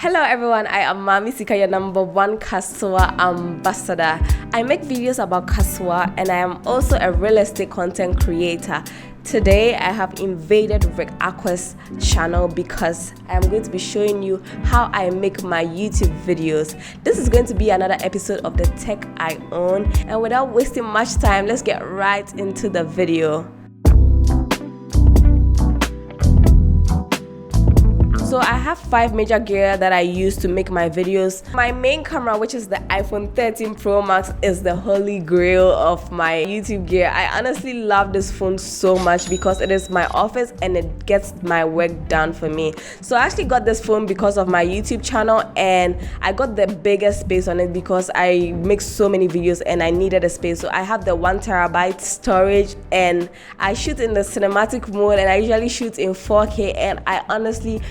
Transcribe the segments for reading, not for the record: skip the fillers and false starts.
Hello everyone, I am Mami Sika, your #1 Kasua ambassador. I make videos about Kasua and I am also a real estate content creator. Today I have invaded Rickaquaog's channel because I am going to be showing you how I make my YouTube videos. This is going to be another episode of the tech I own, and without wasting much time, let's get right into the video. So I have 5 major gear that I use to make my videos. My main camera, which is the iPhone 13 Pro Max, is the holy grail of my YouTube gear. I honestly love this phone so much because it is my office and it gets my work done for me. So I actually got this phone because of my YouTube channel, and I got the biggest space on it because I make so many videos and I needed a space. So I have the 1 terabyte storage, and I shoot in the cinematic mode, and I usually shoot in 4K, and I honestly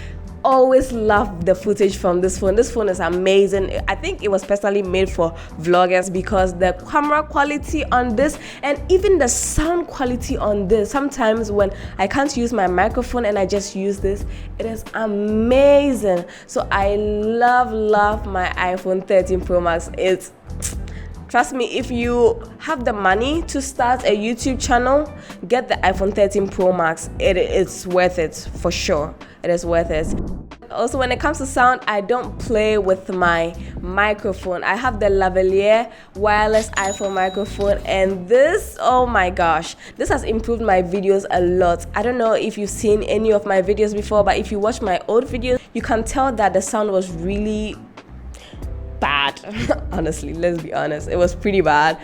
always love the footage from this phone. This phone is amazing. I think it was specially made for vloggers because the camera quality on this and even the sound quality on this, sometimes when I can't use my microphone and I just use this, it is amazing. So I love my iPhone 13 Pro Max. Trust me, if you have the money to start a YouTube channel, get the iPhone 13 Pro Max. It's worth it for sure. It is worth it. Also, when it comes to sound, I don't play with my microphone. I have the lavalier wireless iPhone microphone, and this, oh my gosh, this has improved my videos a lot. I don't know if you've seen any of my videos before, but if you watch my old videos, you can tell that the sound was really bad. Honestly, let's be honest, it was pretty bad.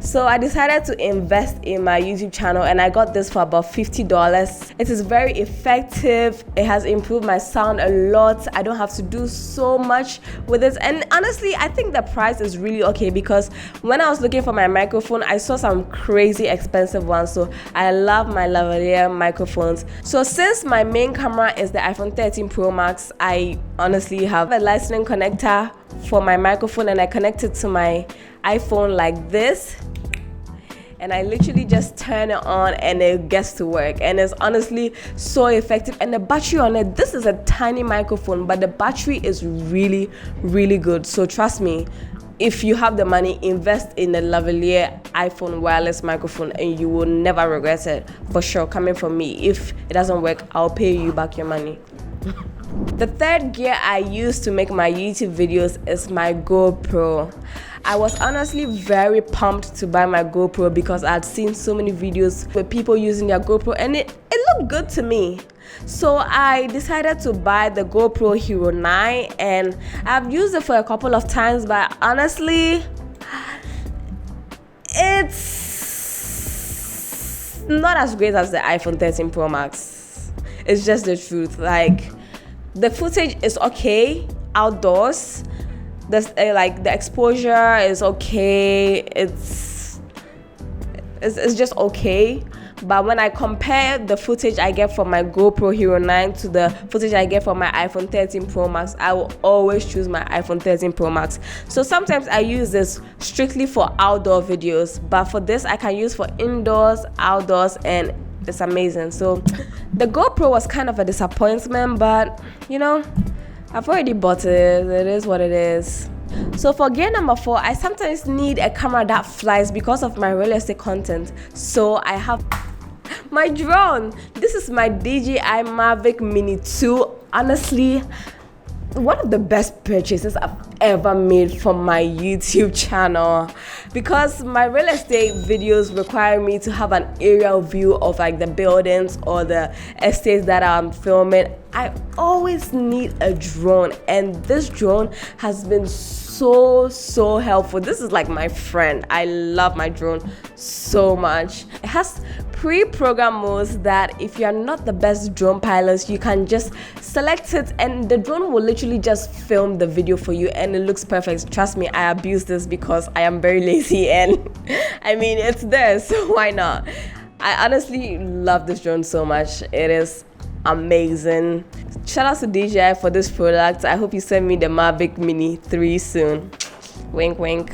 So I decided to invest in my YouTube channel, and I got this for about $50. It is very effective. It has improved my sound a lot. I don't have to do so much with it, and honestly I think the price is really okay because when I was looking for my microphone, I saw some crazy expensive ones. So I love my lavalier microphones. So since my main camera is the iPhone 13 Pro Max, I honestly have a lightning connector for my microphone, and I connect it to my iPhone like this, and I literally just turn it on and it gets to work, and it's honestly so effective. And the battery on it, this is a tiny microphone, but the battery is really good. So trust me, if you have the money, invest in a lavalier iPhone wireless microphone and you will never regret it, for sure. Coming from me, if it doesn't work, I'll pay you back your money. The third gear I use to make my YouTube videos is my GoPro. I was honestly very pumped to buy my GoPro because I'd seen so many videos with people using their GoPro and it looked good to me. So I decided to buy the GoPro Hero 9, and I've used it for a couple of times, but honestly, it's not as great as the iPhone 13 Pro Max. It's just the truth. Like, the footage is okay outdoors. The exposure is okay. It's just okay. But when I compare the footage I get from my GoPro Hero 9 to the footage I get from my iPhone 13 Pro Max, I will always choose my iPhone 13 Pro Max. So sometimes I use this strictly for outdoor videos, but for this I can use for indoors, outdoors, and it's amazing. So the GoPro was kind of a disappointment, but you know, I've already bought it. It is what it is. So for gear number 4, I sometimes need a camera that flies because of my real estate content. So I have my drone. This is my DJI Mavic Mini 2. Honestly, one of the best purchases I've ever made from my YouTube channel, because my real estate videos require me to have an aerial view of like the buildings or the estates that I'm filming. I always need a drone, and this drone has been so helpful. This is like my friend. I love my drone so much. It has pre-programmed modes that if you're not the best drone pilot, you can just select it and the drone will literally just film the video for you, and it looks perfect. Trust me, I abuse this because I am very lazy, and I mean, it's there, so why not? I honestly love this drone so much. It is amazing. Shout out to DJI for this product. I hope you send me the Mavic Mini 3 soon. Wink, wink.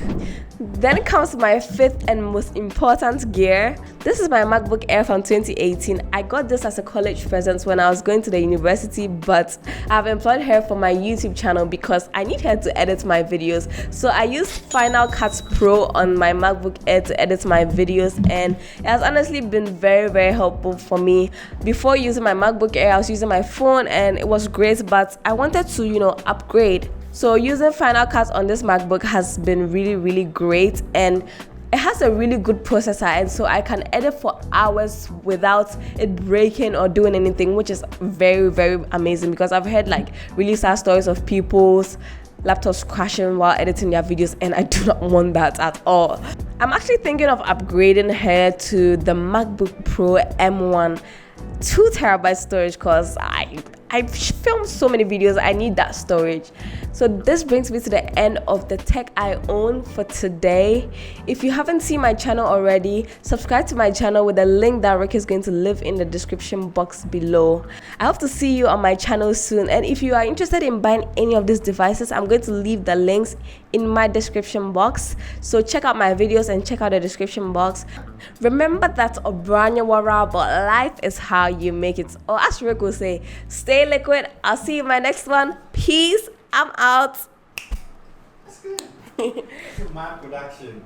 Then comes my fifth and most important gear. This is my MacBook Air from 2018. I got this as a college present when I was going to the university, but I've employed her for my YouTube channel because I need her to edit my videos. So I use Final Cut Pro on my MacBook Air to edit my videos, and it has honestly been very, very helpful for me. Before using my MacBook Air, I was using my phone and it was great, but I wanted to, upgrade. So using Final Cut on this MacBook has been really, really great, and it has a really good processor, and so I can edit for hours without it breaking or doing anything, which is very, very amazing, because I've heard like really sad stories of people's laptops crashing while editing their videos, and I do not want that at all. I'm actually thinking of upgrading her to the MacBook Pro M1 2TB storage, because I filmed so many videos. I need that storage. So this brings me to the end of the tech I own for today. If you haven't seen my channel already, subscribe to my channel with the link that Rick is going to leave in the description box below. I hope to see you on my channel soon, and if you are interested in buying any of these devices, I'm going to leave the links in my description box. So check out my videos and check out the description box. Remember that Obranya Wara, but life is how you make it. Or as Rick will say, stay liquid. I'll see you in my next one. Peace. I'm out. That's good. That's my production.